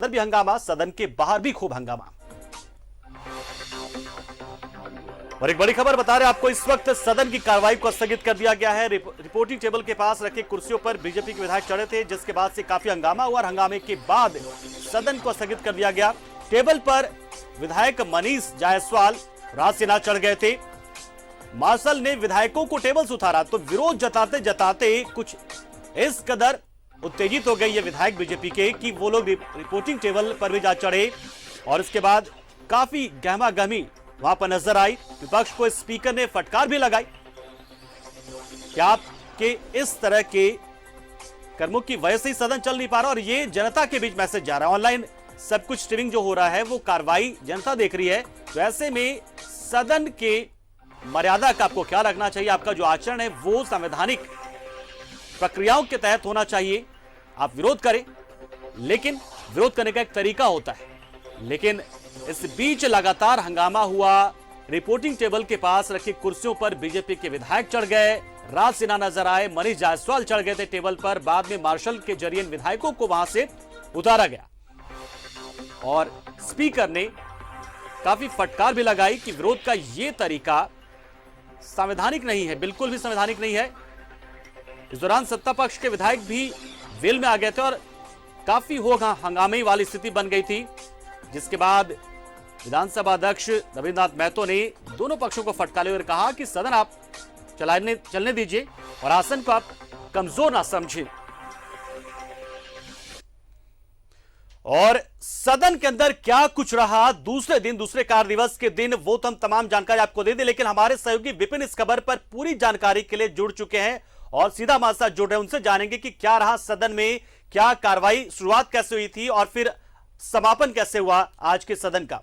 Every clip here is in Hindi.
अंदर भी हंगामा, सदन के बाहर भी खूब हंगामा। और एक बड़ी खबर बता रहे आपको, इस वक्त सदन की कार्रवाई को स्थगित कर दिया गया है। रिपोर्टिंग टेबल के पास रखे कुर्सियों पर बीजेपी के विधायक चढ़े थे, जिसके बाद से काफी हंगामा हुआ और हंगामे के बाद सदन को स्थगित कर दिया गया। टेबल पर विधायक मनीष जायसवाल राजसेना चढ़ गए थे। मार्शल ने विधायकों को टेबल से उतारा तो विरोध जताते जताते कुछ इस कदर उत्तेजित हो गए ये विधायक बीजेपी के कि वो लोग रिपोर्टिंग टेबल पर भी जा चढ़े और इसके बाद काफी गहमा गहमी वहां पर नजर आई। विपक्ष को स्पीकर ने फटकार भी लगाई कि आपके इस तरह के कर्मों की वजह से ही सदन चल नहीं पा रहा और ये जनता के बीच मैसेज जा रहा है। ऑनलाइन सब कुछ स्ट्रीमिंग जो हो रहा है वो कार्रवाई जनता देख रही है, तो ऐसे में सदन के मर्यादा का आपको ख्याल रखना चाहिए। आपका जो आचरण है वो संवैधानिक प्रक्रियाओं के तहत होना चाहिए। आप विरोध करें, लेकिन विरोध करने का एक तरीका होता है। लेकिन इस बीच लगातार हंगामा हुआ। रिपोर्टिंग टेबल के पास रखी कुर्सियों पर बीजेपी के विधायक चढ़ गए, राजसेना नजर आए, मनीष जायसवाल चढ़ गए थे टेबल पर। बाद में मार्शल के जरिए विधायकों को वहां से उतारा गया और स्पीकर ने काफी फटकार भी लगाई कि विरोध का यह तरीका संवैधानिक नहीं है, बिल्कुल भी संवैधानिक नहीं है। इस दौरान सत्ता पक्ष के विधायक भी वेल में आ गए थे और काफी हंगामे वाली स्थिति बन गई थी, जिसके बाद विधानसभा अध्यक्ष रविन्द्रनाथ महतो ने दोनों पक्षों को फटकारते हुए कहा कि सदन आप चलने दीजिए और आसन को आप कमजोर ना समझिए। और सदन के अंदर क्या कुछ रहा दूसरे दिन, दूसरे कार्य दिवस के दिन, वो तो हम तमाम जानकारी आपको दे दें, लेकिन हमारे सहयोगी विपिन इस खबर पर पूरी जानकारी के लिए जुड़ चुके हैं और सीधा हमारे साथ जुड़ रहे हैं। उनसे जानेंगे कि क्या रहा सदन में, क्या कार्रवाई, शुरुआत कैसे हुई थी और फिर समापन कैसे हुआ आज के सदन का।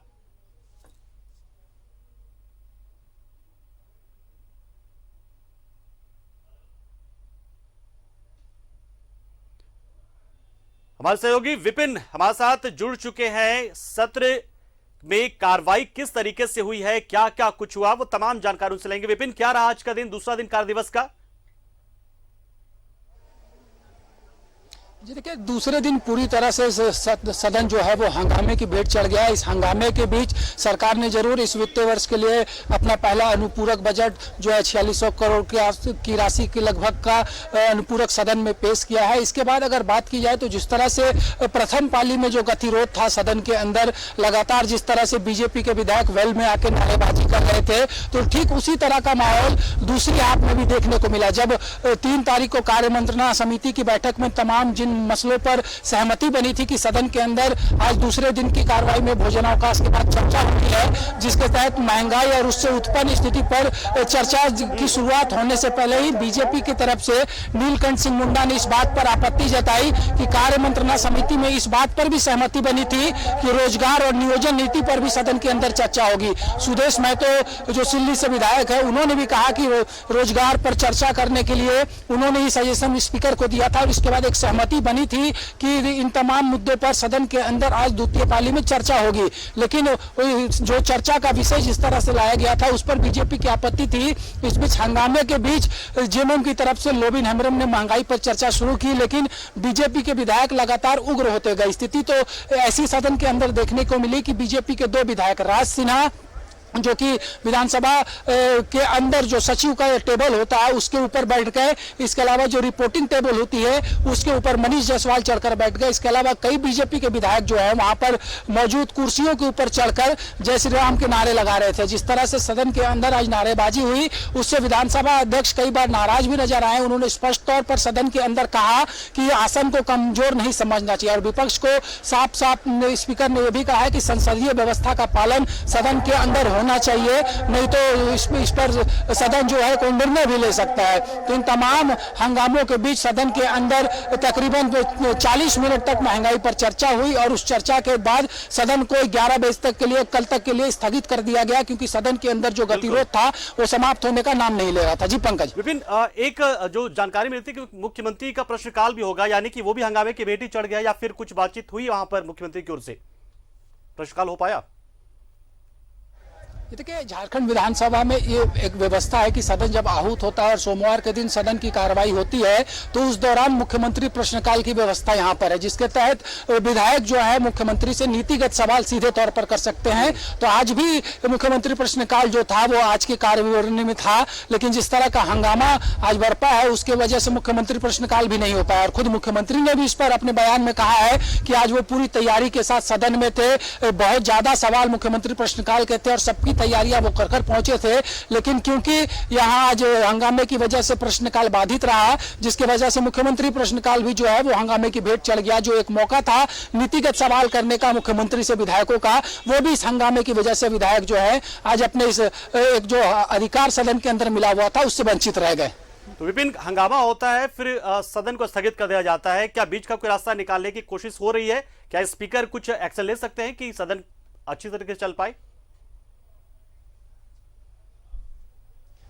हमारे सहयोगी विपिन हमारे साथ जुड़ चुके हैं। सत्र में कार्रवाई किस तरीके से हुई है, क्या क्या कुछ हुआ, वो तमाम जानकारी उनसे लेंगे। विपिन, क्या रहा आज का दिन, दूसरा दिन कार्य दिवस का? जी देखिए, दूसरे दिन पूरी तरह से सदन जो है वो हंगामे की भेंट चढ़ गया है। इस हंगामे के बीच सरकार ने जरूर इस वित्तीय वर्ष के लिए अपना पहला अनुपूरक बजट जो है 4600 करोड़ की राशि के लगभग का अनुपूरक सदन में पेश किया है। इसके बाद अगर बात की जाए तो जिस तरह से प्रथम पाली में जो गतिरोध था सदन के अंदर, लगातार जिस तरह से बीजेपी के विधायक वेल में आके नारेबाजी कर रहे थे, तो ठीक उसी तरह का माहौल दूसरी हाथ में भी देखने को मिला। जब 3 तारीख को कार्य मंत्रणा समिति की बैठक में तमाम जिन मसलों पर सहमति बनी थी कि सदन के अंदर आज दूसरे दिन की कार्रवाई में भोजनावकाश के बाद चर्चा होती है, जिसके तहत महंगाई और उससे उत्पन्न स्थिति पर चर्चा की शुरुआत होने से पहले ही बीजेपी की तरफ से नीलकंठ सिंह मुंडा ने इस बात पर आपत्ति जताई कि कार्य मंत्रणा समिति में इस बात पर भी सहमति बनी थी कि रोजगार और नियोजन नीति पर भी सदन के अंदर चर्चा होगी। सुदेश महतो जो सिल्ली से विधायक है, उन्होंने भी कहा कि रोजगार पर चर्चा करने के लिए उन्होंने ही सजेशन स्पीकर को दिया था और इसके बाद एक सहमति बनी थी कि इन तमाम मुद्दों पर सदन के अंदर आज द्वितीय पाली में चर्चा होगी। लेकिन जो चर्चा का विषय जिस तरह से लाया गया था उस पर बीजेपी की आपत्ति थी। इस बीच हंगामे के बीच जेएमएम की तरफ से लोबिन हेम्ब्रम ने महंगाई पर चर्चा शुरू की, लेकिन बीजेपी के विधायक लगातार उग्र होते गए। स्थिति तो ऐसी सदन के अंदर देखने को मिली कि बीजेपी के 2 विधायक राज सिन्हा जो कि विधानसभा के अंदर जो सचिव का टेबल होता है उसके ऊपर बैठ गए, इसके अलावा जो रिपोर्टिंग टेबल होती है उसके ऊपर मनीष जायसवाल चढ़कर बैठ गए। इसके अलावा कई बीजेपी के विधायक जो है वहां पर मौजूद कुर्सियों के ऊपर चढ़कर जय श्री राम के नारे लगा रहे थे। जिस तरह से सदन के अंदर आज नारेबाजी हुई उससे विधानसभा अध्यक्ष कई बार नाराज भी नजर आए। उन्होंने स्पष्ट तौर पर सदन के अंदर कहा कि आसन को कमजोर नहीं समझना चाहिए और विपक्ष को साफ साफ स्पीकर ने यह भी कहा है कि संसदीय व्यवस्था का पालन सदन के अंदर होना चाहिए, नहीं तो इस पर सदन जो है कोई निर्णय भी ले सकता है। तो इन तमाम हंगामों के बीच सदन के अंदर तकरीबन 40 मिनट तक महंगाई पर चर्चा हुई और उस चर्चा के बाद सदन को 11 बजे तक के लिए, कल तक के लिए स्थगित कर दिया गया, क्योंकि सदन के अंदर जो गतिरोध था वो समाप्त होने का नाम नहीं ले रहा था। जी पंकज। विपिन, एक जो जानकारी मिलती है कि मुख्यमंत्री का प्रश्नकाल भी होगा, यानी कि वो भी हंगामे की भेंट चढ़ गया या फिर कुछ बातचीत हुई वहां पर मुख्यमंत्री की ओर से? प्रश्नकाल हो पाया? ये देखिए, झारखंड विधानसभा में ये एक व्यवस्था है कि सदन जब आहूत होता है और सोमवार के दिन सदन की कार्रवाई होती है तो उस दौरान मुख्यमंत्री प्रश्नकाल की व्यवस्था यहाँ पर है, जिसके तहत विधायक जो है मुख्यमंत्री से नीतिगत सवाल सीधे तौर पर कर सकते हैं। तो आज भी मुख्यमंत्री प्रश्नकाल जो था वो आज के कार्यविवरणी में था, लेकिन जिस तरह का हंगामा आज बरपा है उसके वजह से मुख्यमंत्री प्रश्नकाल भी नहीं हो पाया। और खुद मुख्यमंत्री ने भी इस पर अपने बयान में कहा है कि आज वो पूरी तैयारी के साथ सदन में थे, बहुत ज्यादा सवाल मुख्यमंत्री प्रश्नकाल के थे और सबकी तैयारियां वो कर पहुंचे थे, लेकिन क्योंकि यहां आज हंगामे की वजह से प्रश्नकाल बाधित रहा, जिसकी वजह से मुख्यमंत्री प्रश्नकाल भी जो है वो हंगामे की भेंट चढ़ गया। जो एक मौका था नीतिगत सवाल करने का मुख्यमंत्री से विधायकों का, वो भी इस हंगामे की वजह से विधायक जो है आज अपने इस एक जो अधिकार सदन के अंदर मिला हुआ था उससे वंचित रह गए। तो विपिन, हंगामा होता है फिर सदन को स्थगित कर दिया जाता है, क्या बीच का कोई रास्ता निकालने की कोशिश हो रही है? क्या स्पीकर कुछ एक्शन ले सकते हैं कि सदन अच्छी तरीके से चल पाए?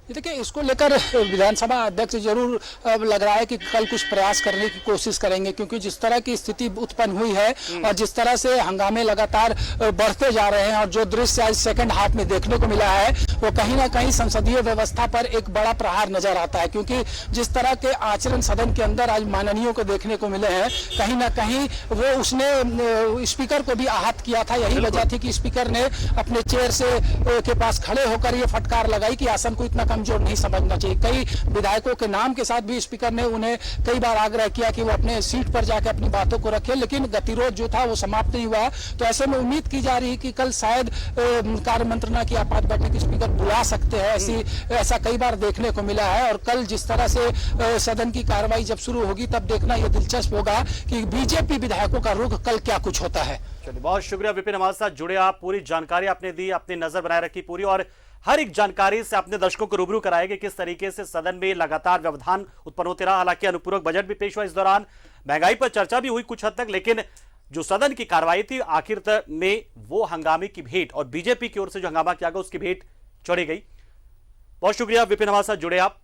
ये देखिए, इसको लेकर विधानसभा अध्यक्ष जरूर लग रहा है कि कल कुछ प्रयास करने की कोशिश करेंगे, क्योंकि जिस तरह की स्थिति उत्पन्न हुई है और जिस तरह से हंगामे लगातार बढ़ते जा रहे हैं और जो दृश्य आज सेकंड हाफ में देखने को मिला है वो कहीं ना कहीं संसदीय व्यवस्था पर एक बड़ा प्रहार नजर आता है। क्योंकि जिस तरह के आचरण सदन के अंदर आज माननीयों को देखने को मिले हैं, कहीं ना कहीं वो उसने स्पीकर को भी आहत किया था। यही वजह थी कि स्पीकर ने अपने चेयर से के पास खड़े होकर ये फटकार लगाई कि आसन को इतना कमजोर नहीं समझना चाहिए। कई विधायकों के नाम के साथ भी स्पीकर ने उन्हें कई बार आग्रह किया कि वो अपने सीट पर जाकर अपनी बातों को रखें, लेकिन गतिरोध जो था वो समाप्त नहीं हुआ। तो ऐसे में उम्मीद की जा रही है कि कल शायद कार्य मंत्रणा की आपात बैठक स्पीकर बुला सकते हैं। ऐसा कई बार देखने को मिला है और कल जिस तरह से सदन की कार्रवाई जब शुरू होगी तब देखना यह दिलचस्प होगा कि बीजेपी विधायकों का रुख कल क्या कुछ होता है। चलिए, बहुत शुक्रिया विपिन, हमारे साथ जुड़े आप, पूरी जानकारी आपने दी, अपनी नजर बनाए रखी पूरी, और हर एक जानकारी से अपने दर्शकों को रूबरू कराया कि किस तरीके से सदन में लगातार व्यवधान उत्पन्न होते रहा। हालांकि अनुपूरक बजट भी पेश हुआ, इस दौरान महंगाई पर चर्चा भी हुई कुछ हद तक, लेकिन जो सदन की कार्रवाई थी आखिर में वो हंगामे की भेंट और बीजेपी की ओर से जो हंगामा किया गया उसकी भेंट चढ़ी गई। बहुत शुक्रिया विपिन, हमारे साथ जुड़े आप।